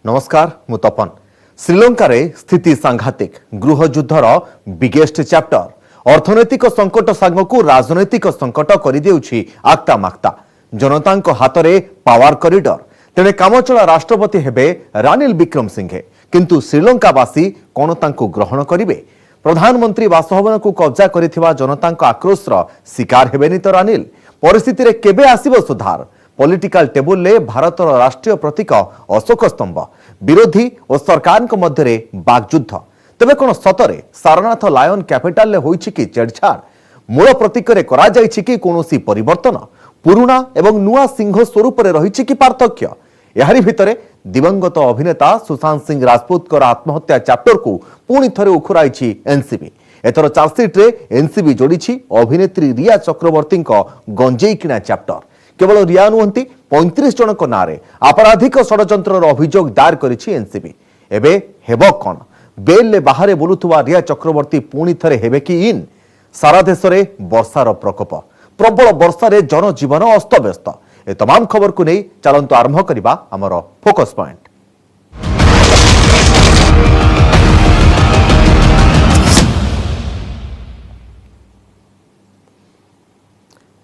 नमस्कार मु तपन। श्रीलंका रे स्थिति सांघातिक गृह युद्धर बिगेस्ट चैप्टर अर्थनैतिक संकट सांगकु राजनैतिक संकट करिदेउछि आक्ता माक्ता जनता हाथ में पावर कॉरिडोर तेणे कामचला राष्ट्रपति हेबे रानिल विक्रमसिंघे किंतु श्रीलंकावासी कोन तांको ग्रहण करिवे प्रधानमंत्री बासभवन को कब्जा करिथिबा जनता आक्रोशर शिकार हेबेनी तो रानिल परिस्थिति रे केबे आसीबो सुधार पॉलिटिकल टेबुल ले भारतर राष्ट्रीय प्रतीक अशोक स्तंभ विरोधी और सरकार मध्य बागयुद्ध तेबे कोन सतरे सारनाथ लायन कैपिटल ले होईछि कि छेड़छाड़ मूल प्रतीक रे करा जाईछि कि कोनोसी परिवर्तन पुरुणा एवं नुआ सिंह स्वरूप रे रहिछि कि पार्थक्य यारी भितरे दिवंगत अभिनेता सुशांत सिंह राजपूत आत्महत्या चैप्टर को पुणी थरे उखुराइछि एनसीबी एथर चार्जसीट रे एनसीबी जोड़िछि अभिनेत्री रिया चक्रवर्ती गंजेई किणा चैप्टर केवल रिया नुहंती 35 जनक नारे आपराधिक षडयंत्र अभियोग दायर करिछि एनसीबी एबे हेबो कोन बेल ले बाहरे बुलुथुवा रिया चक्रवर्ती पुणी थरे हेबे कि इन सारा देश रे वर्षार प्रकोप प्रबल वर्षा रे जनजीवन अस्तव्यस्त ए तमाम खबर को नहीं चलंतु आरंभ करिबा हमर फोकस पॉइंट।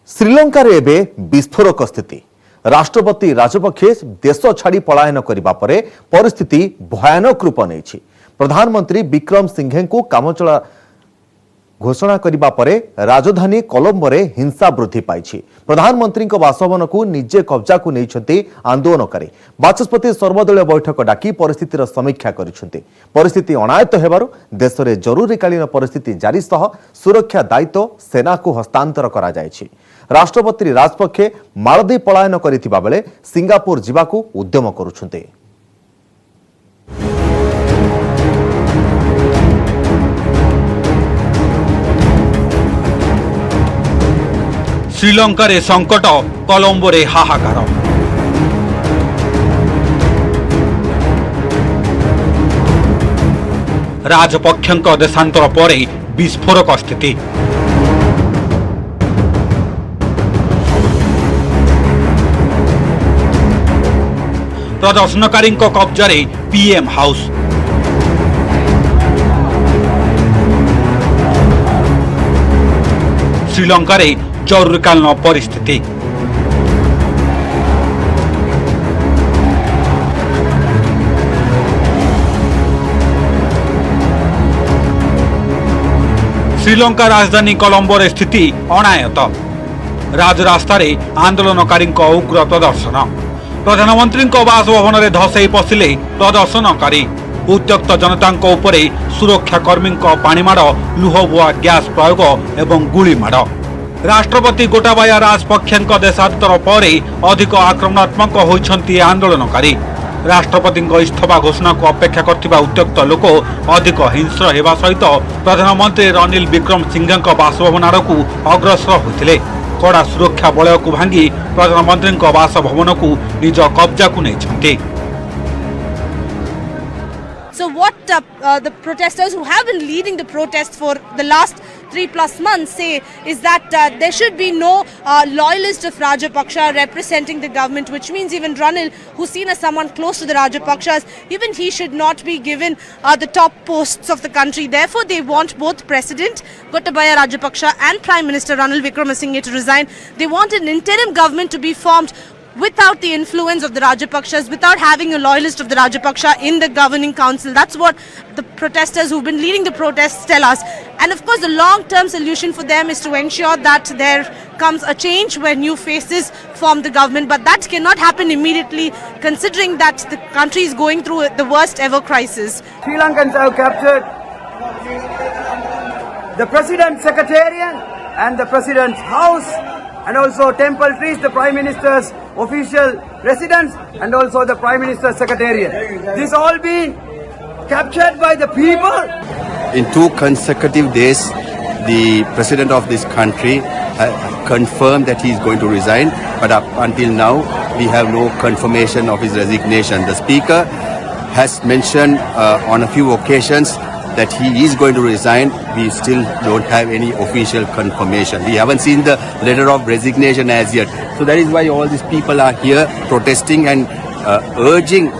श्रीलंका रे एबे विस्फोरक स्थिति राष्ट्रपति राजपक्षे देश छाड़ी पलायन करिबा परे परिस्थिति भयानक रूप नेछि प्रधानमंत्री विक्रम सिंघे को कामचला घोषणा करिबा परे राजधानी कोलंबो रे हिंसा वृद्धि पाइछि प्रधानमंत्री बासभवन को निजे कब्जा को नैछंती आंदोलनकारी बाचस्पति सर्वदलीय बैठक डाकी परिस्थितिर समीक्षा करिसेंती परिस्थिति अनायत हेबारु देश रे जरूरीकालीन परिस्थिति जारी सह सुरक्षा दायित्व सेना को हस्तांतर करा जायछि राष्ट्रपति राजपक्षे मालदीव पलायन करिथिबा बेले सिंगापुर जिबाकू उद्यम करुछंती। श्रीलंका रे संकट कोलंबो रे हाहाकार राजपक्षक देशांतर पर विस्फोरक स्थिति प्रदर्शनकारी कब्जा रे पीएम हाउस श्रीलंका रे जरूरीकालीन परिस्थिति श्रीलंका राजधानी कोलंबो रे स्थिति अनायत राजरास्ता रे आंदोलनकारी उग्र प्रदर्शन प्रधानमंत्री बासभवन में धसई पशिले प्रदर्शनकारी उत्त्यक्त जनता उपरे सुरक्षाकर्मी पाणीमाड़ लुहबुआ गैस प्रयोग एवं गुलीमाड़ राष्ट्रपति गोटाबाया राजपक्षे देशांतर पर अधिक आक्रमणात्मक होती आंदोलनकारी राष्ट्रपति इस्तीफा घोषणा को अपेक्षा करथिबा उत्त्यक्त लोक अधिक हिंस्र हेबा सहित प्रधानमंत्री रानिल विक्रमसिंघे बासभवन आड़कू अग्रसर होते कड़ा सुरक्षा बलय को भांगी प्रधानमंत्री बासभवन को निज कब्जा को नहीं। So what the protesters who have been leading the protest for the last 3+ months say is that there should be no loyalist of Rajapaksha representing the government, which means even Ranil, who's seen as someone close to the Rajapakshas, even he should not be given the top posts of the country. Therefore, they want both President Gotabaya Rajapaksa and Prime Minister Ranil Wickremesinghe to resign. They want an interim government to be formed without the influence of the Rajapakshas, without having a loyalist of the Rajapaksha in the governing council. That's what the protesters who've been leading the protests tell us. And of course, the long-term solution for them is to ensure that there comes a change where new faces form the government. But that cannot happen immediately, considering that the country is going through the worst ever crisis. Sri Lankans have captured the President's Secretariat and the President's house, and also Temple Trees, the Prime Minister's official residence, and also the Prime Minister's Secretariat. This all been captured by the people. In 2 consecutive days, the President of this country confirmed that he is going to resign, but up until now, we have no confirmation of his resignation. The Speaker has mentioned on a few occasions that he is going to resign. We still don't have any official confirmation. We haven't seen the letter of resignation as yet. So that is why all these people are here protesting and urging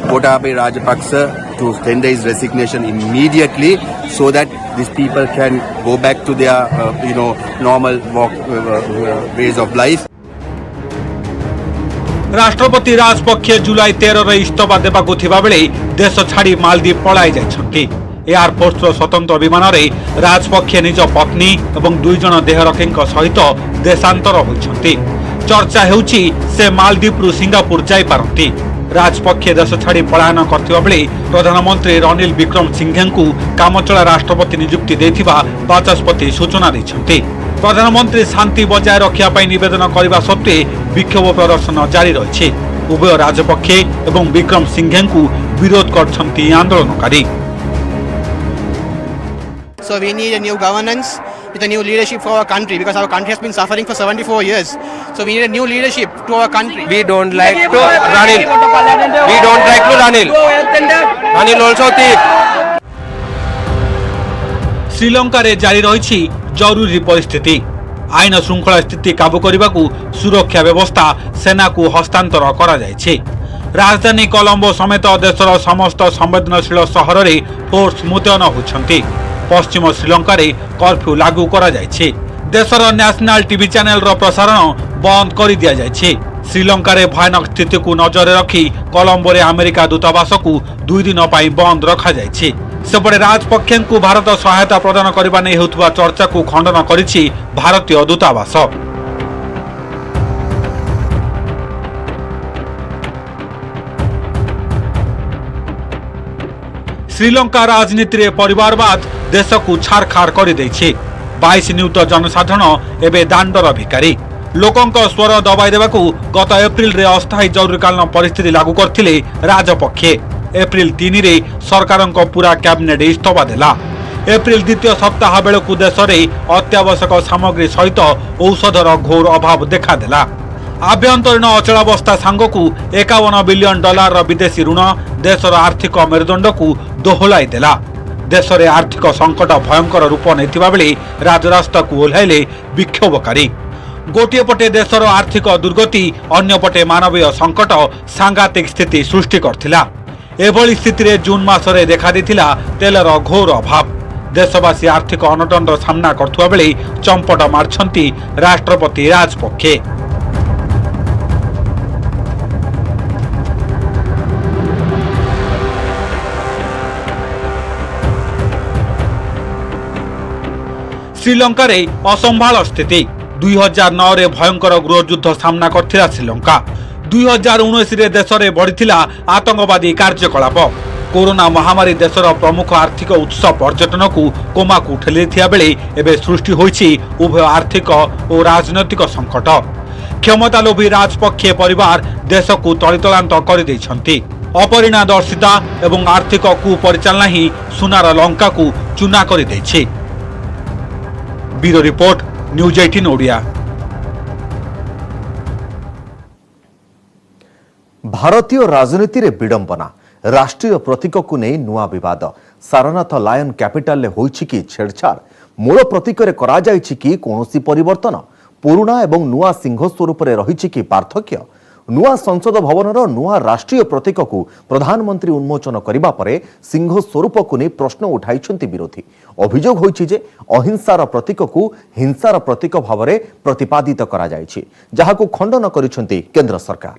Gotabaya Rajapaksa to tender his resignation immediately, so that these people can go back to their normal ways of life. राष्ट्रपति राजपक्षे जुलाई 13 इस्तफा देवाकू थिबा बेले देश छाड़ी मालदीव पलाई जाइछन्ति। Air force स्वतंत्र विमान में राजपक्षे निज पत्नी एवं 2 जन देहरक्षीଙ୍କ सहित देशांतर होइछन्ति। चर्चा हेउछि से मालदीव रु सिंगापुर जाई पारंती। राजपक्षे देश छाड़ी पलायन करथिबा बेले प्रधानमंत्री रनिल विक्रमसिंघेଙ୍କୁ कामचला राष्ट्रपति नियुक्ति देथिबा बाचस्पति सूचना दैछन्ति। प्रधानमंत्री शांति बजाय रखिया पई निवेदन करबा सत्वे विक्षोभ प्रदर्शन जारी रहिछि। उभय राजपक्षे एवं विक्रमसिंघेଙ୍କୁ विरोध करछन्ति आंदोलनकारी। So we need a new governance with a new leadership for our country, because our country has been suffering for 74 years. So we need a new leadership to our country. We don't like to Ranil. We don't like to Ranil. Ranil also thief. Sri Lanka रे जारी रही जरूरी परिस्थिति। आईन श्रृंखला स्थिति काबू करने को सुरक्षा व्यवस्था सेना को हस्तांतर करा जायछि। राजधानी कोलंबो समेत देशर समस्त संवेदनशील सहर रे फोर्स मुतयन होइछन्ति। पश्चिम श्रीलंका रे कर्फ्यू लागू करा जायछि। देशर नेशनल टीवी चैनल रो प्रसारण बंद कर दिया जायछि। श्रीलंका रे भयानक स्थिति को नजर रखी कोलंबो रे अमेरिका दूतावास को 2 दिन पई बंद रखा जायछि। सेपटे राजपक्षे को भारत सहायता प्रदान करने नहीं होता चर्चा को खंडन करिछि भारतीय दूतावास। श्रीलंका राजनीति रे परिवारवाद देश को छारखार कर देछि। 22 नियुक्त जनसाधारण एवं दांडर भिकारी। लोकंक स्वर दबाई देवाकू गत एप्रिल रे अस्थायी जरूरीकालीन परिस्थिति लागू करथिले राजपक्षे। एप्रिल 3 रे सरकार पूरा कैबिनेट इस्तफा देला। एप्रिल द्वितीय सप्ताह बेलू देश में अत्यावश्यक सामग्री सहित औषधर घोर अभाव देखादेला। आभ्यंतरीण अचलावस्था सांगकू $51 बिलियन विदेशी ऋण देशर आर्थिक मेरुदंड को दोहलाई देला। देश में आर्थिक संकट भयंकर रूप नहीं बेले राजरास्ता को ओह्लाइले विक्षोभकारी। गोटे पटे देशर आर्थिक दुर्गति अन्य पटे मानवीय संकट सांघातिक स्थिति सृष्टि करथिला। एभली स्थिति रे जून मासरे देखा देथिला तेलर घोर अभाव। देशवासी आर्थिक अनटनर सामना करथुवा बेले चंपट मारछंती राष्ट्रपति राजपक्षे। श्रीलंका रे असंभाल स्थिति। 2009 रे भयंकर गृहयुद्ध सामना करथिला श्रीलंका। 2019 रे देश में बढ़िथिला आतंकवादी कार्यकलाप। कोरोना महामारी देशर प्रमुख आर्थिक उत्स पर्यटन को कोमा को ठेली बेले एवं सृष्टि होइछि उभय आर्थिक और राजनैतिक संकट। क्षमतालोभी राजपक्षे परिवार देश को तଳିतलांत कर दैछन्ति। अपरिणादर्शिता एवं आर्थिक कुपरिचालना ही सुनार लंका को चूना कर दैछि। Bureau report news 18 Odia. भारतीय राजनीति रे विडंबना। राष्ट्रीय प्रतीक को नहीं नुआ विवाद। सारनाथ लायन कैपिटल ले होइछि कि छेड़छाड़। मूल प्रतीक रे करा जाइछि कि कोनोसी परिवर्तन। पुराना एवं नुआ सिंह स्वरूप रे रहिछि कि पार्थक्य। नुआ संसद भवन नुआ राष्ट्रीय प्रतीक को प्रधानमंत्री उन्मोचन करिबा परे सिंह स्वरूप को नहीं प्रश्न उठाइछन्ति विरोधी। अभियोग होइछि जे अहिंसार प्रतीक को हिंसार प्रतीक भाव में प्रतिपादित करा जाइछि, जहाको खंडन करिछन्ति केंद्र सरकार।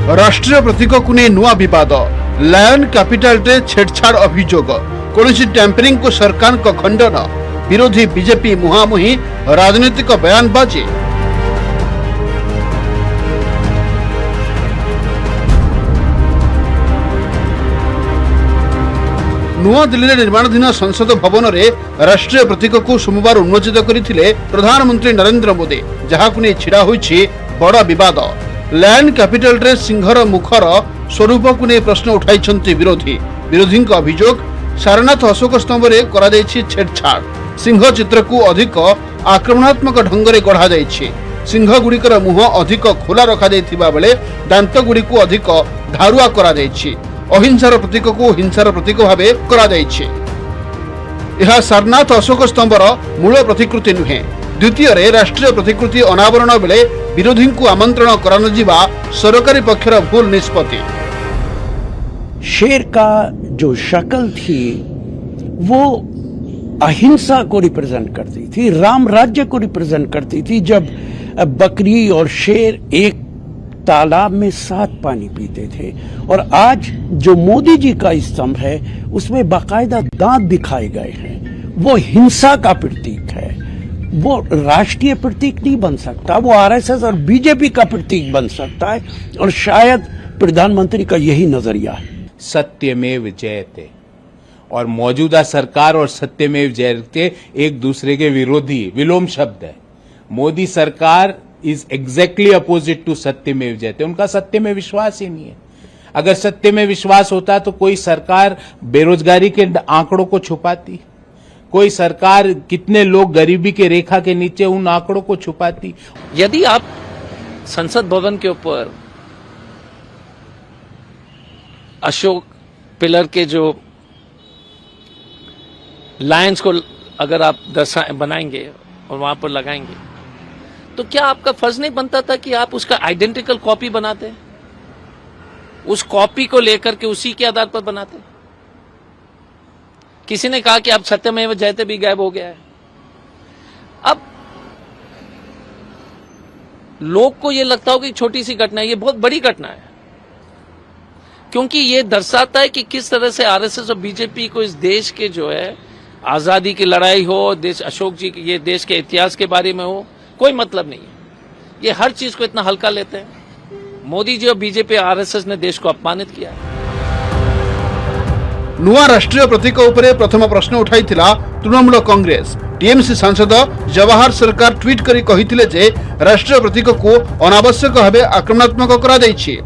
राष्ट्रीय प्रतीक को नहीं नुआ विवाद। लायन कैपिटल रे छेड़छाड़ अभियोग। कौनसी टैंपरिंग को सरकार को खंडन। विरोधी बीजेपी मुहांमुही राजनीतिक बयानबाजी। नुआ दिल्ली निर्माणाधीन संसद भवन रे राष्ट्रीय प्रतीक को सोमवार उन्मोचित करथिले प्रधानमंत्री नरेंद्र मोदी, जहाकु नै छिड़ा होइछि बड़ विवाद। लायन कैपिटल रे सिंहर मुखर स्वरूप को नहीं प्रश्न उठाई विरोधी अभियोग। सारनाथ अशोक स्तंभ रे करा जाइछि छेड़छाड़। सिंह चित्र को अधिक आक्रमणात्मक ढंग रे गढ़ा जाइछि। सिंह गुड़िकर मुह अधिक खोला रखा जाइथिबा बेले दांत गुड़ी को अधिक धारुआ करा जाइछि। अहिंसार प्रतीक को हिंसार प्रतीक भावे करा जाइछि। यह सारनाथ अशोक स्तंभर मूल प्रतिकृति नुहे। द्वितीय राष्ट्रीय प्रतिकृति अनावरण बेले विरोधी को आमंत्रण करा सरकारी पक्षर भूल निष्पत्ति। शेर का जो शक्ल थी वो अहिंसा को रिप्रेजेंट करती थी, राम राज्य को रिप्रेजेंट करती थी। जब बकरी और शेर एक तालाब में साथ पानी पीते थे, और आज जो मोदी जी का स्तंभ है उसमें बाकायदा दांत दिखाए गए हैं। वो हिंसा का प्रतीक है, वो राष्ट्रीय प्रतीक नहीं बन सकता, वो आरएसएस और बीजेपी का प्रतीक बन सकता है, और शायद प्रधानमंत्री का यही नजरिया है। सत्यमेव जयते, और मौजूदा सरकार और सत्यमेव जयते एक दूसरे के विरोधी विलोम शब्द है। मोदी सरकार इज एग्जैक्टली अपोजिट टू सत्यमेव जयते। उनका सत्य में विश्वास ही नहीं है। अगर सत्य में विश्वास होता तो कोई सरकार बेरोजगारी के आंकड़ों को छुपाती, कोई सरकार कितने लोग गरीबी के रेखा के नीचे उन आंकड़ों को छुपाती। यदि आप संसद भवन के ऊपर अशोक पिलर के जो लाइन्स को अगर आप बनाएंगे और वहां पर लगाएंगे, तो क्या आपका फर्ज नहीं बनता था कि आप उसका आइडेंटिकल कॉपी बनाते, उस कॉपी को लेकर के उसी के आधार पर बनाते? किसी ने कहा कि आप सत्यमेव जयते भी गायब हो गया है। अब लोग को यह लगता हो कि छोटी सी घटना है, ये बहुत बड़ी घटना है, क्योंकि ये दर्शाता है कि किस तरह से आरएसएस और बीजेपी को इस देश के जो है आजादी की लड़ाई हो, देश अशोक जी के ये देश के इतिहास के बारे में हो, कोई मतलब नहीं है। ये हर चीज को इतना हल्का लेते हैं। मोदी जी और बीजेपी आरएसएस ने देश को अपमानित किया है। नुआ राष्ट्रीय प्रतीक उपरे प्रथम प्रश्न उठाइथिला तृणमूल कांग्रेस। टीएमसी सांसद जवाहर सरकार ट्वीट करी कहिथिले जे राष्ट्रीय प्रतीक को अनावश्यक भावे आक्रमणात्मक करा दैछि।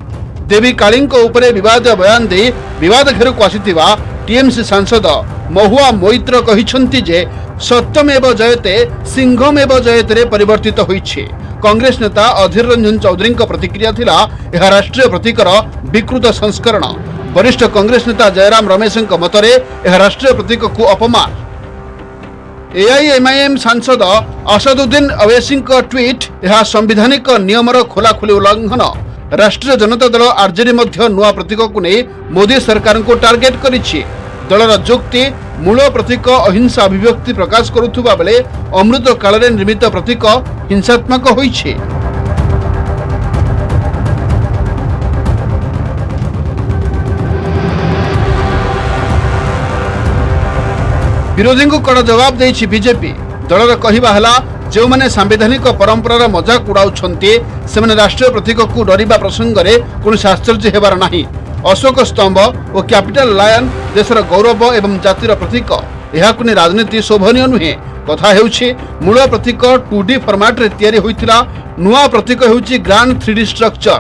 देवी कालींको उपरे विवाद बयान दे विवाद घेरକୁ आसिथिबा टीएमसी सांसद महुआ मोइत्र कहिछन्ति जे सत्यमेव जयते सिंहमेव जयते रे परिवर्तित होइछि। कांग्रेस नेता अधीर रंजन चौधरी प्रतिक्रिया थिला यह राष्ट्रीय प्रतीकर विकृत संस्करण। वरिष्ठ कांग्रेस नेता जयराम रमेश मतरे यह राष्ट्रीय प्रतीक को अपमान। एआईएमआईएम सांसद असदुद्दीन अवैसी ट्वीट यह संवैधानिक नियमर खोलाखोली उल्लंघन। राष्ट्रीय जनता दल आरजेडी मध्य नुआ प्रतीक को नहीं मोदी सरकार को टार्गेट करिछि। दलर जुक्ति मूल प्रतीक अहिंसा अभिव्यक्ति प्रकाश करुवा बेले अमृत काल निर्मित प्रतीक हिंसात्मक होइछि। विरोधी को कड़ा जवाब देछि बीजेपी। दलर कहवा हला जो माने संवैधानिक परंपरार मजाक उड़ाउछन्ते सेमाने राष्ट्रीय प्रतीक को डरिबा प्रसंग रे कोनोसी आश्चर्य हेबार नाही। अशोक स्तंभ और कैपिटल लायन देशर गौरव एवं जातिर प्रतीक। एहाकु ने राजनीति शोभनीय नुहे। कथा हेउछि मूल प्रतीक 2D फॉर्मेट रे तयारी होइतिला। नुआ प्रतीक हेउछि ग्रांड 3D स्ट्रक्चर।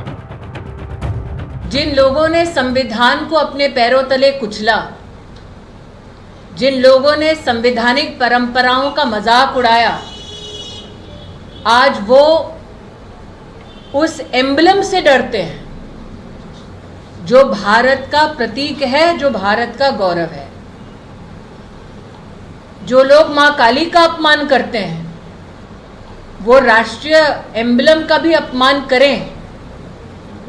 जिन लोगों ने संविधान को अपने पैरों तले कुचला, जिन लोगों ने संवैधानिक परंपराओं का मजाक उड़ाया, आज वो उस एम्बलम से डरते हैं जो भारत का प्रतीक है, जो भारत का गौरव है। जो लोग मां काली का अपमान करते हैं वो राष्ट्रीय एम्बलम का भी अपमान करें,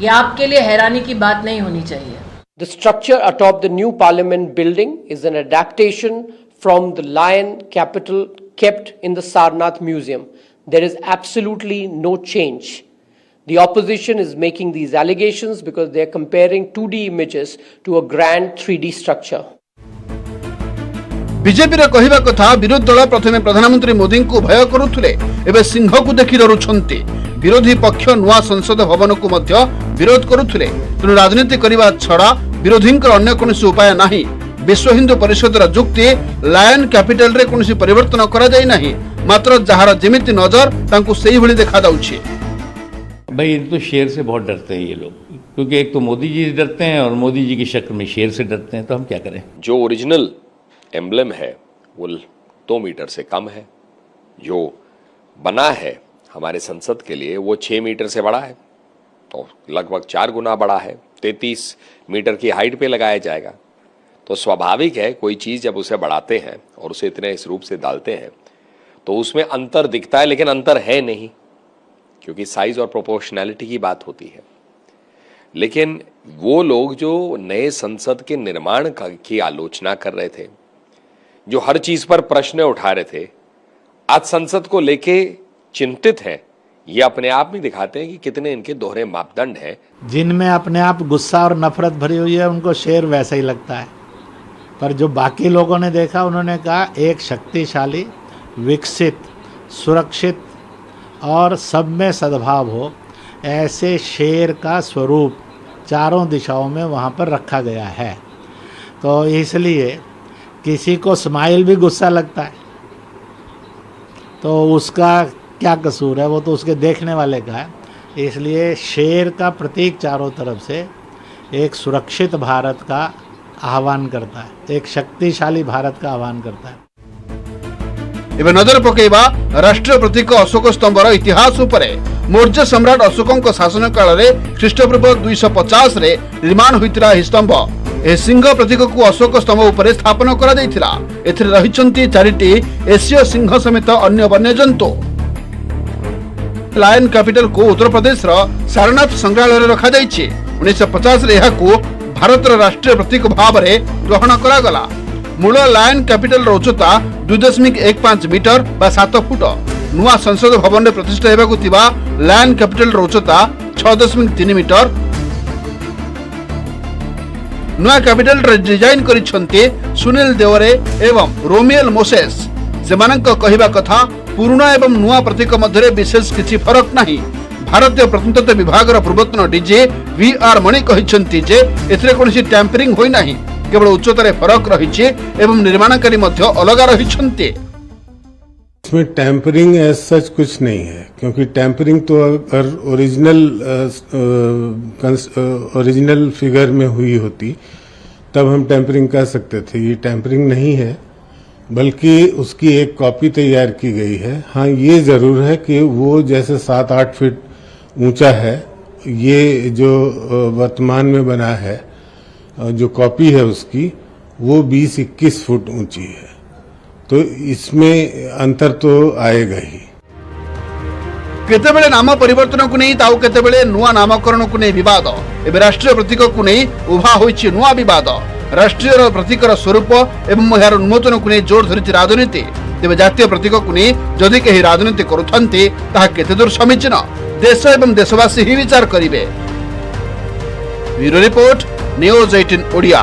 ये आपके लिए हैरानी की बात नहीं होनी चाहिए। The structure atop the new parliament building is an adaptation from the lion capital kept in the Sarnath Museum. There is absolutely no change. The opposition is making these allegations because they are comparing 2D images to a grand 3D structure. BJP रे कहिबा कथा विरोधी दल प्रथमे प्रधानमंत्री मोदी को भय करुथुले, एबे सिंह को देखि डरुछन्ते। विरोधी पक्ष नुआ संसद भवन को मध्य विरोध करुथुले। तेणु राजनीति करबा छड़ा विरोधींकर अन्य कोनोसी उपाय नाही। विश्व हिंदू परिषदर जुक्ति लायन कैपिटल रे कोनोसी परिवर्तन करा जाय नाही, मात्र जहार जेमिति नजर तांको सेही भली देखा जाउछि। भाई ये तो शेर से बहुत डरते हैं ये लोग, क्योंकि एक तो मोदी जी से डरते हैं और मोदी जी की शक्ल में शेर से डरते हैं, तो हम क्या करें। जो ओरिजिनल एम्बलम है वो 2 मीटर से कम है, जो बना है हमारे संसद के लिए वो 6 मीटर से बड़ा है, तो लगभग 4 गुना बड़ा है। 33 मीटर की हाइट पे लगाया जाएगा। तो स्वाभाविक है कोई चीज जब उसे बढ़ाते हैं और उसे इतने इस रूप से डालते हैं तो उसमें अंतर दिखता है, लेकिन अंतर है नहीं, क्योंकि साइज और प्रोपोर्शनैलिटी की बात होती है। लेकिन वो लोग जो नए संसद के निर्माण की आलोचना कर रहे थे, जो हर चीज पर प्रश्न उठा रहे थे, आज संसद को लेके चिंतित हैं, ये अपने आप में दिखाते हैं कि कितने इनके दोहरे मापदंड हैं। जिनमें अपने आप गुस्सा और नफरत भरी हुई है उनको शेर वैसा ही लगता है, पर जो बाकी लोगों ने देखा उन्होंने कहा एक शक्तिशाली, विकसित, सुरक्षित और सब में सद्भाव हो ऐसे शेर का स्वरूप चारों दिशाओं में वहाँ पर रखा गया है। तो इसलिए किसी को स्माइल भी गुस्सा लगता है तो उसका क्या कसूर है, वो तो उसके देखने वाले का है। इसलिए शेर का प्रतीक चारों तरफ से एक सुरक्षित भारत का आह्वान करता है, एक शक्तिशाली भारत का आह्वान करता है। एवं नजर पकेबा राष्ट्रीय प्रतीक अशोक स्तंभर इतिहास उपरे। मौर्य सम्राट अशोकଙ୍କ शासन काल में ख्रीष्टपूर्व 250 रे निर्माण होइतिला ଏହି स्तंभ। ए सिंह प्रतीक को अशोक स्तंभ उपरे स्थापन करा दैथिला। एथिरे रहिचंती चारिटी एशिया सिंह समेत अन्य वन्यजंतु। लायन कैपिटल को उत्तर प्रदेश रो सारनाथ संग्रहालय रखा जाइछि। 1950 रे एहाकू भारतर राष्ट्रीय प्रतीक भाव में ग्रहण करा गला। मूल लायन कैपिटल उच्चता 2.15 मीटर बा 7 फुट। नुआ संसद भवन में प्रतिष्ठा हेबाकू थिबा लायन कैपिटल उच्चता 6.3 मीटर। नुआ कैपिटल डिजाइन करिसंते सुनील देवरे एवं रोमियल मोसेस। सेमानक कहिबा कथा पुराना एवं नुआ प्रतीक मध्य विशेष किछि फरक नहीं। भारतीय प्रत्नतत्व विभाग पूर्वतन डीजी वी.आर. मणि कहिसंती जे एथिरे कोनोसी टैंपरिंग होई नाही, केवल उच्चतार फरक रही एवं निर्माणकारी अलग रही। इसमें टैंपरिंग एज सच कुछ नहीं है, क्योंकि टैंपरिंग तो अगर ओरिजिनल फिगर में हुई होती तब हम टैंपरिंग कर सकते थे। ये टैंपरिंग नहीं है, बल्कि उसकी एक कॉपी तैयार की गई है। हाँ, ये जरूर है कि वो जैसे 7-8 फीट ऊंचा है, ये जो वर्तमान में बना है, जो कॉपी है उसकी, वो 20-21 फुट ऊंची है। तो इसमें अंतर तो आएगा ही। केतेबेले नाम परिवर्तन को नहीं ताऊ केतेबेले नुआ नामकरण को नहीं विवाद। एबे राष्ट्रीय प्रतीक को नहीं उभा होइछि नुआ विवाद। राष्ट्रीय प्रतीकर स्वरूप एवं यार उन्मोचन को नहीं जोर धरिछि राजनीति। तेबे जातीय प्रतीक को नहीं जदि कहीं राजनीति करुथांती ताहा केते दूर समीचीन देश एवं देशवासी ही विचार करिवे। Bureau report, news 18 Odia.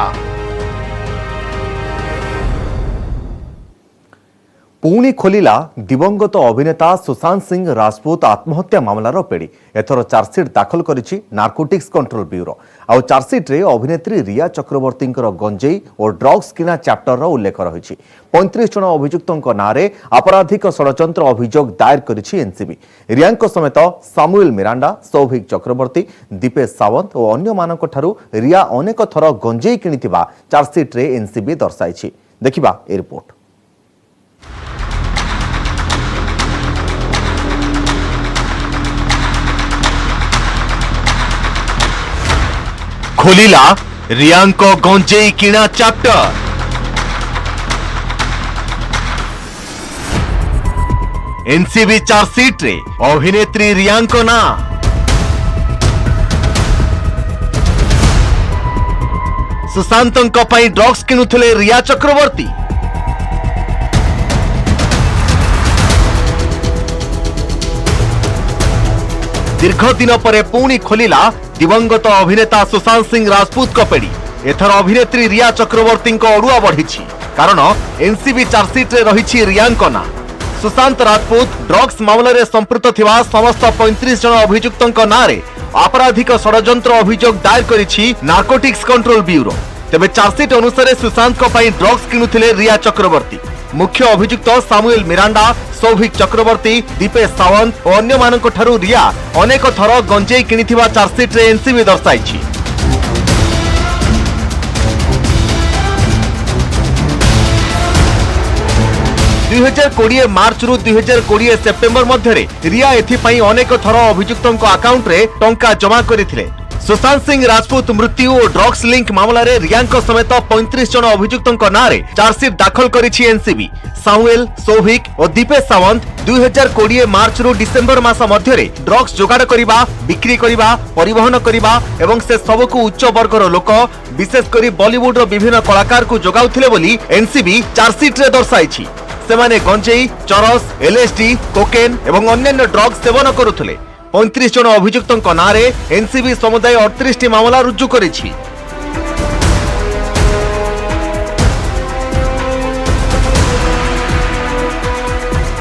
पुणी खोलिला दिवंगत अभिनेता सुशांत सिंह राजपूत आत्महत्या मामलार पेड़ी। एथर चार्जसीट दाखल करिछि नार्कोटिक्स कंट्रोल ब्यूरो। आउ चार्जसीट रे अभिनेत्री रिया चक्रवर्ती गंजेई और ड्रग्स किना चैप्टर उल्लेख रही। 35 जन अभियुक्तों नारे आपराधिक षड्यंत्र अभियोग दायर करिछि एनसीबी। रिया समेत सामुएल मिरांडा, सौभिक चक्रवर्ती, दीपेश सावंत और अन्य मानक ठारू रिया अनेक थर गंजेई किनिथिबा चार्जसीट रे एनसीबी दर्शाइछि। देखिबा ए रिपोर्ट। खोलिला रियांको गंजेई किणा चैप्टर। एनसीबी चार्जसीट रे अभिनेत्री रियांको ना। सुशांतों पई ड्रग्स किणुथिले रिया चक्रवर्ती। दीर्घ दिन पर पुणी खोलिला दिवंगत अभिनेता सुशांत सिंह राजपूत को पेड़ी। एथर अभिनेत्री रिया चक्रवर्ती अड़ुआ बढ़ी, कारण एनसीबी चार्जसीट रे रही रियांको ना। सुशांत राजपूत ड्रग्स मामले में संपृक्त थिबा समस्त 35 जन अभियुक्तों नारे आपराधिक षड्यंत्र अभियोग दायर करिछि नार्कोटिक्स कंट्रोल ब्यूरो। तेबे चार्जसीट अनुसार सुशांत को पई ड्रग्स किणुथिले रिया चक्रवर्ती। मुख्य अभियुक्त सामुएल मिरांडा, सौभिक चक्रवर्ती, दीपेश सावंत और अन्य मानक ठारू रिया अनेक थर गंजेई किनिथिबा चार्जसीट रे एनसीबी दर्शाइछि। मार्च रु 2020 सेप्टेम्बर मध्य रिया एथिपाई अनेक थर अभियुक्तों अकाउंट रे टंका जमा करथिले। सुशांत सिंह राजपूत मृत्यु और ड्रग्स लिंक मामला रे रियांको समेत 35 जन अभियुक्तों नारे चार्जसीट दाखल करिछि एनसीबी। सामुएल, सौभिक और दीपेश सावंत 2020 मार्च रु डिसेंबर मास मध्य ड्रग्स जोगाड़ करिबा, बिक्री करिबा, परिवहन करिबा एवं से सबको उच्च वर्गर लोक विशेषकर बॉलीवुड रो विभिन्न कलाकार को जोगाउथिले बोली एनसीबी चार्जसीट रे दर्शाइछि। सेमाने गंजेई, चरस, एलएसडी, कोकेन एवं अन्य ड्रग्स सेवन करुथिले। 35 जन अभियुक्तों नारे एनसीबी समुदाय 38 मामला रुजु करिछि।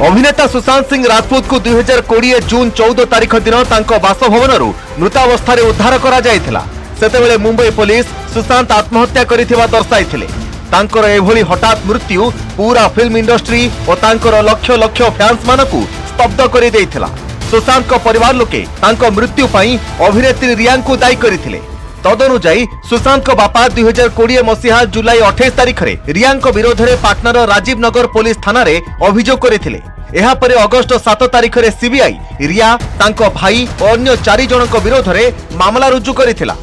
अभिनेता सुशांत सिंह राजपूत को 2020 जून 14 तारिख दिन तांको बासभवन मृतावस्था उद्धार करा जायथिला। सेतेबेले मुंबई पुलिस सुशांत आत्महत्या करिथिबा दर्शाइथिले। तांकर एभली हठात मृत्यु पूरा फिल्म इंडस्ट्री और तांकर लक्ष लक्ष फैंस मानकु स्तब्ध करि देइथिला। सुशांत को परिवार लोके तांको मृत्यु पई अभिनेत्री रिया को दायी करथिले। तदनुजाई सुशांत को बापा 2020 मसीहा जुलाई 28 तारिख रे रिया विरोध में पाटनार राजीव नगर पुलिस थाना रे अभियोग करथिले। एहा परे अगस्त 7 तारिख रे सीबीआई रिया, तांको भाई और अन्य 4 जनक विरोध में मामला रुजु करथिला।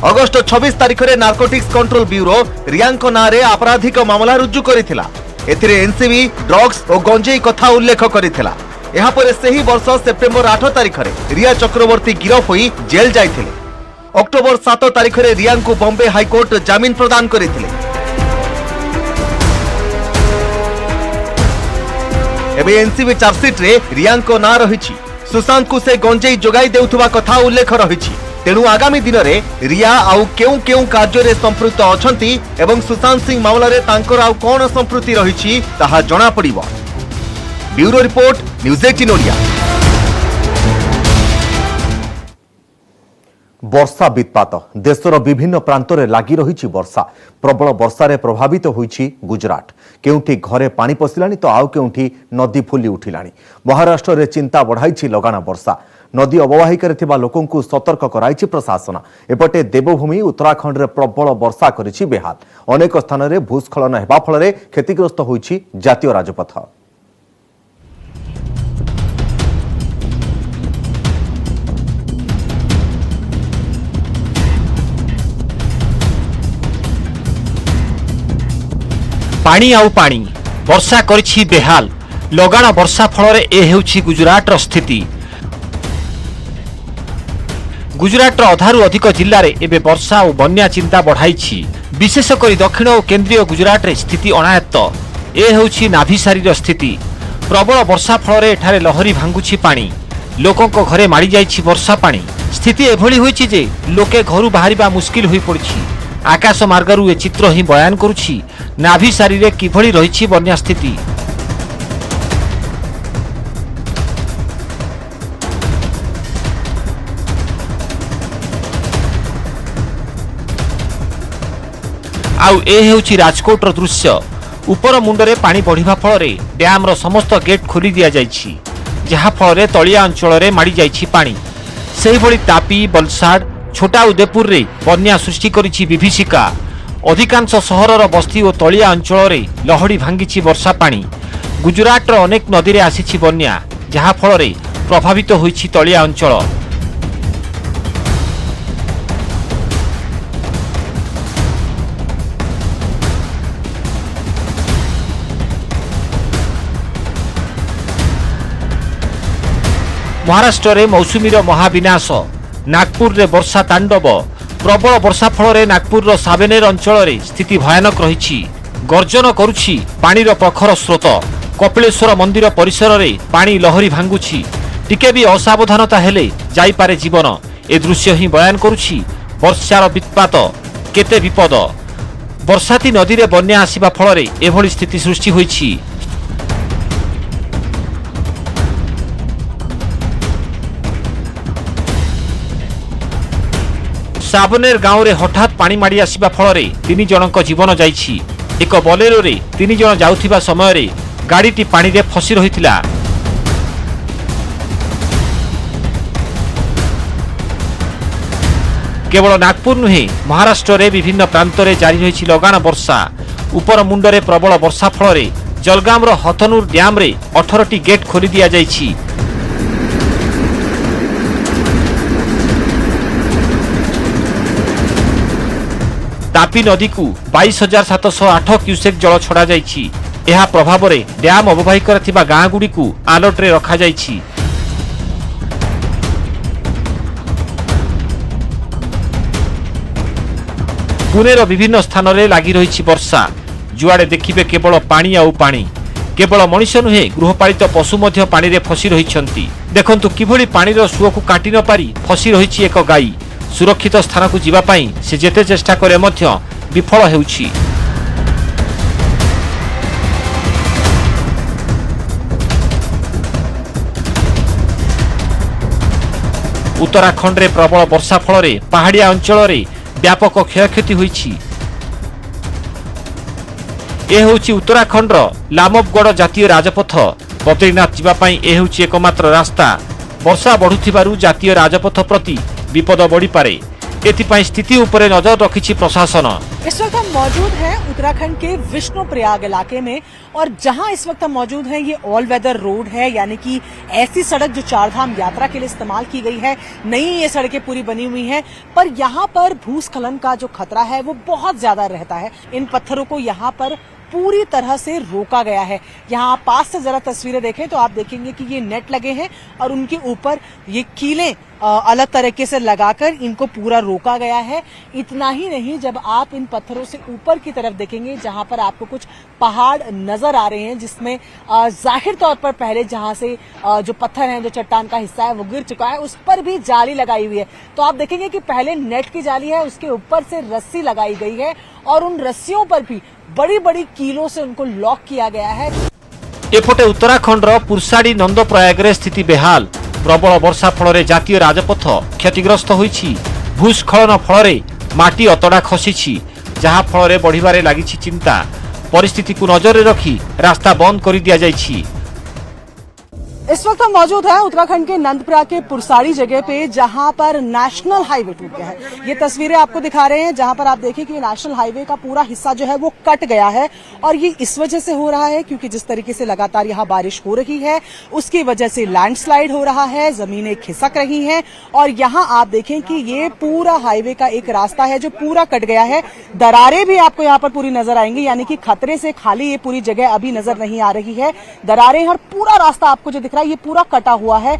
अगस्त 26 तारिख रे नार्कोटिक्स कंट्रोल ब्यूरो रिया नाँ रे आपराधिक मामला रुजु करथिला। एथिरे एनसीबी ड्रग्स और गंजेई कथा उल्लेख करथिला। यहाँ पर सही वर्ष सेप्टेम्बर 8 तारिख रे रिया चक्रवर्ती गिरफ होई जेल जाइथिले। अक्टोबर 7 तारिख रे रिया को बॉम्बे हाईकोर्ट जामिन प्रदान करथिले। एबे एनसीबी चार्जसीट रे रिया को नाँ रहिछि। सुशांत को से गंजेई जोगाई देउथुबा कथा उल्लेख रहिछि। तेणु आगामी दिन में रिया आउ केउ केउ कार्य रे संपृक्त अछंती एवं सुशांत सिंह मामला रे तांकर आउ कोन संपृक्ति रहिछि ताहा जणा पड़िबो। Bureau report, news 18 Odia. वर्षा वित्पात देशर विभिन्न प्रांत में लगी रही वर्षा। प्रबल वर्षा रे प्रभावित होईछि गुजरात। केउठी घरे पानी पशिलानी तो आउ केउठी नदी फुली उठिलानी। महाराष्ट्र रे चिंता बढ़ाई लगाना वर्षा। नदी अववाहिकार थिबा लोकों को सतर्क कराइछि प्रशासन। एपटे देवभूमि उत्तराखंड रे प्रबल वर्षा करिछि बेहाल। अनेक स्थान रे भूस्खलन हेबा फल क्षतिग्रस्त होईछि जातीय राजपथ। पानी आउ पानी वर्षा करिछि बेहाल। लगाना वर्षा फल ए हेउछि गुजरात स्थिति। गुजरात अधारू अधिक जिले में एवं वर्षा और बन्या चिंता बढ़ाई। विशेषकर दक्षिण और केन्द्रीय गुजरात रे स्थिति अनायत्त। ए हेउछि नाभिसारी स्थिति। प्रबल वर्षा फल एठारे लहरी भांगुछि पानी। लोकों को घरे माड़ी जाइछि वर्षा पानी। स्थिति एभली होइछि जे लोके घरु बाहरिबा मुश्किल होई पड़िछि। आकाश मार्गरू ए चित्र ही बयान करुछि नाभिसारी रे किभली रहिछि बन्या स्थिति। आउ ए हेउछि राजकोटर दृश्य। उपर मुंडरे पानी बढ़िबा फल डैम रो समस्त गेट खोली दिया जाइछि, जहा फल तलिया अंचल रे माड़ी जाइछि पानी। सेही भली तापी, बलसाड, छोटा उदेपुर रे बन्या सृष्टि करिछि विभीषिका। अधिकांश सहरर बस्ती और तलिया अंचल रे लहड़ी भांगिछि वर्षा पानी। गुजरात रो अनेक नदी रे आसिछि बन्या, जहा फल प्रभावित होइछि तलिया अंचल। महाराष्ट्र रे मौसुमीर महाविनाश। नागपुर रे वर्षा तांडव। प्रबल वर्षा फल नागपुर साबेनेर अंचल रे स्थिति भयानक रही। गर्जन करुछि पानीर प्रखर स्रोत। कपिलेश्वर मंदिर परिसर रे पानी लहरी भांगुछि। टिके भी असावधानता हेले जाइपारे जीवन। ए दृश्य ही बयान करुछि वर्षार वित्पात केते विपद। वर्षाती नदी रे बन्या आसिबा फल एभली स्थिति सृष्टि होइछि। साबनेर गांव रे हठात पानी माड़ी आसिबा फल 3 जनक जीवन जाइछि। एक बोलेरो रे 3 जन जाउथिबा समय रे गाड़ीटी पानी रे फसी रहितिला। केवल नागपुर नुहे महाराष्ट्र रे विभिन्न प्रांत रे जारी रहिछि लगान वर्षा। उपर मुंडरे प्रबल वर्षा फल जलगाम रो हथनूर डैम रे 18टी गेट खोली दिया जाइछि। तापी नदी को 22,708 क्यूसेक जल छड़ा जाइछि। एहा प्रभाव रे डैम अववाहिकर थिबा गाँ गुडी को अलर्ट रे रखा जाइछि। पुणेर विभिन्न स्थान रे लागि रहिछि वर्षा। जुआड़े देखिबे केवल पानी आउ पानी। केवल मनुष्य नुहे गृहपालित पशु मध्य पानी रे फसी रहिछंती। देखंतु किभଳି पानीर सुओ को काटी न पारी फसी रहिछि एक गाई। सुरक्षित स्थान को जीवा पाई से जेते चेष्टा करे मध्य विफल हेउछि। उत्तराखंड रे प्रबल वर्षा फल रे पहाड़िया अंचल रे व्यापक क्षयक्षति होइछि। ए होउछि उत्तराखंड लामबगढ़ जातीय राजपथ। बद्रीनाथ जीवा पई ए होउछि एकमात्र रास्ता। वर्षा बढ़ुथिबारु जातीय राजपथ प्रति विपद बढ़ी पारे। एथिपाई स्थिति उपरे नजर रखिछि प्रशासन। इस वक्त हम मौजूद हैं उत्तराखंड के विष्णुप्रयाग इलाके में और जहां इस वक्त हम मौजूद हैं ये ऑल वेदर रोड है, यानी कि ऐसी सड़क जो चारधाम यात्रा के लिए इस्तेमाल की गई है। नई ये सड़कें पूरी बनी हुई हैं, पर यहाँ पर भूस्खलन का जो खतरा है वो बहुत ज्यादा रहता है। इन पत्थरों को यहाँ पर पूरी तरह से रोका गया है। यहाँ आप पास से जरा तस्वीरें देखें तो आप देखेंगे कि ये नेट लगे हैं और उनके ऊपर ये कीलें अलग तरीके से लगाकर इनको पूरा रोका गया है। इतना ही नहीं, जब आप इन पत्थरों से ऊपर की तरफ देखेंगे जहां पर आपको कुछ पहाड़ नजर आ रहे हैं, जिसमें जाहिर तौर पर पहले जहां से जो पत्थर है, जो चट्टान का हिस्सा है वो गिर चुका है, उस पर भी जाली लगाई हुई है। तो आप देखेंगे कि पहले नेट की जाली है, उसके ऊपर से रस्सी लगाई गई है और उन रस्सियों पर भी बड़ी बड़ी कीलों से उनको लॉक किया गया है। एपटे उत्तराखंड पुरसाड़ी नंदप्रयाग रे स्थिति बेहाल। प्रबल वर्षा फल जातीय राजपथ क्षतिग्रस्त होइछि। भूस्खलन फल माटी अतड़ा खसी, जहा फल बढ़िबारे लागिछि चिंता। परिस्थिति को नजर रखी रास्ता बंद कर दिया जाइछि। इस वक्त हम मौजूद हैं उत्तराखंड के नंदप्रयाग के पुरसाड़ी जगह पे, जहां पर नेशनल हाईवे टूट गया है। ये तस्वीरें आपको दिखा रहे हैं, जहां पर आप देखिए कि नेशनल हाईवे का पूरा हिस्सा जो है वो कट गया है। और ये इस वजह से हो रहा है क्योंकि जिस तरीके से लगातार यहाँ बारिश हो रही है, उसकी वजह से लैंडस्लाइड हो रहा है, जमीनें खिसक रही हैं। और यहाँ आप देखें कि ये पूरा हाईवे का एक रास्ता है जो पूरा कट गया है। दरारें भी आपको यहाँ पर पूरी नजर आएंगी, यानी कि खतरे से खाली ये पूरी जगह अभी नजर नहीं आ रही है। दरारें और पूरा रास्ता आपको जो दिख रहा है ये पूरा कटा हुआ है।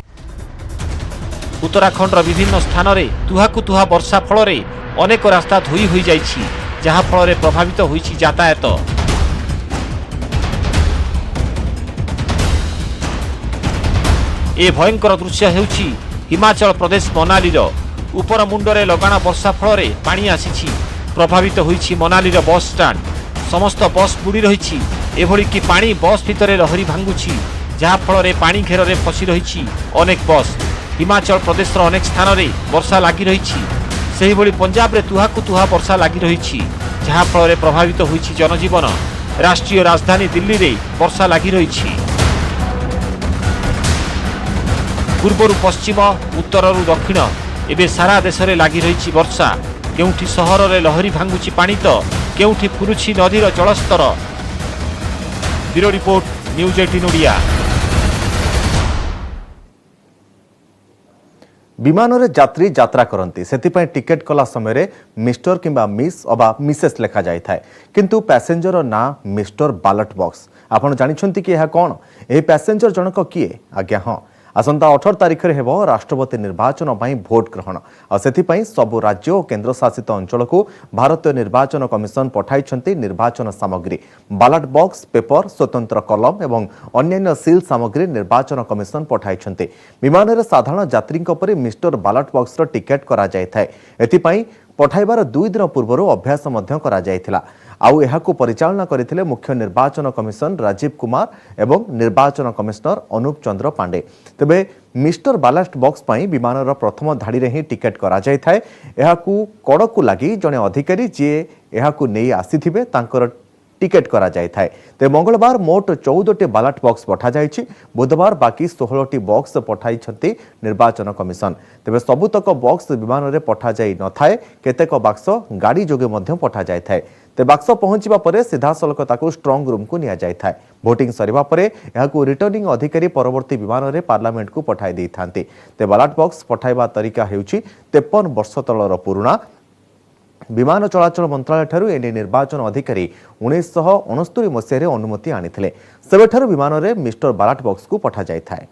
उत्तराखंड विभिन्न स्थान रे तुहाकु तुहा वर्षा फल रे अनेक रास्ता धोई होई जाइछि, जहा फल रे प्रभावित होइछि यातायात। ए भयंकर दृश्य हेउछि हिमाचल प्रदेश मनाली रो। ऊपर मुंडरे लगाना वर्षा फल रे पानी आसीछि। प्रभावित होइछि मनाली रो बस स्टैंड। समस्त बस बुड़ी रहिछि। एभଳି कि पानी बस भितरे लहरी भांगुछि, जहा फल रे पानी घेर रे फसी रहिछि अनेक बस। हिमाचल प्रदेश रो अनेक स्थान रे वर्षा लागि रहिछि। सेहि भଳି पंजाब रे तुहाकु तुहा वर्षा लागि रहिछि, जहा फल रे प्रभावित होइछि जनजीवन। राष्ट्रीय राजधानी दिल्ली रे वर्षा लागि रहिछि। पूर्वरु पश्चिम, उत्तररु दक्षिण एबे सारा देश रे लागि रहिछि वर्षा। केउठी सहर रे लहरी भांगुछि पानी तो केउठी फुरुछि नदीर जलस्तर। Bureau report, news 18 Odia. विमान रे यात्री यात्रा करती से टिकेट कला समय मिस्टर किंबा मिस अबा मिसेस लेखा जाए थाए, किंतु पैसेंजर ना मिस्टर बैलेट बॉक्स। आपन जानिछंती कि यह कौन? ए पैसेंजर जनक किए? आज्ञा हाँ, आसंता 18 तारिख रे हेबो राष्ट्रपति निर्वाचन पई भोट ग्रहण। आ सेति पई सबु राज्य और केंद्र शासित अंचल को भारतीय निर्वाचन कमिशन पठाइछंती निर्वाचन सामग्री। बैलेट बॉक्स, पेपर, स्वतंत्र कलम एवं अन्यान्य सील सामग्री निर्वाचन कमिशन पठाइछंती। विमान रे साधारण यात्री परि मिस्टर बैलेट बॉक्स रो टिकेट करा जाय थाए। एति पई पठाइबार 2 दिन पूर्व अभ्यास मध्य करा जायथिला। आउ एहाकु परिचालना करथिले मुख्य निर्वाचन कमिशन राजीव कुमार एवं निर्वाचन कमिश्नर अनूप चंद्र पांडे। तेबे मिस्टर बैलेट बॉक्स पई विमानर प्रथम धाड़ी रे ही टिकेट करा जाय थाए। एहाकु कड़कु लागि जने अधिकारी जे एहाकु नेई आसीथिबे तांकर टिकेट करा जाय थाए। ते मंगलवार मोट 14टी बैलेट बॉक्स पठा जायछि। बुधवार बाकी 16टी बॉक्स पठाइछंती निर्वाचन कमिशन। तेबे सबुतक बॉक्स विमान रे पठा जाय न थाए। केतेक बाक्स गाड़ी जोगे मध्य पठा जाय थाए। ते बाक्स पहुंचीबा परे सीधा सलक ताकू स्ट्रांग रूम को निया जाय थाए। भोटिंग सरिबा परे एहाकू रिटर्निंग अधिकारी परवर्ती विमान रे पार्लियामेंट को पठाई दै थांती। ते बैलेट बॉक्स पठाइबा तरीका हेउछि 53 वर्ष तलर पुरुणा। विमान चलाचल मंत्रालय ठारू एने निर्वाचन अधिकारी 1969 मसीह अनुमति आनी सेबेठारू विमान में मिस्टर बालाट बॉक्स को पठा जाए।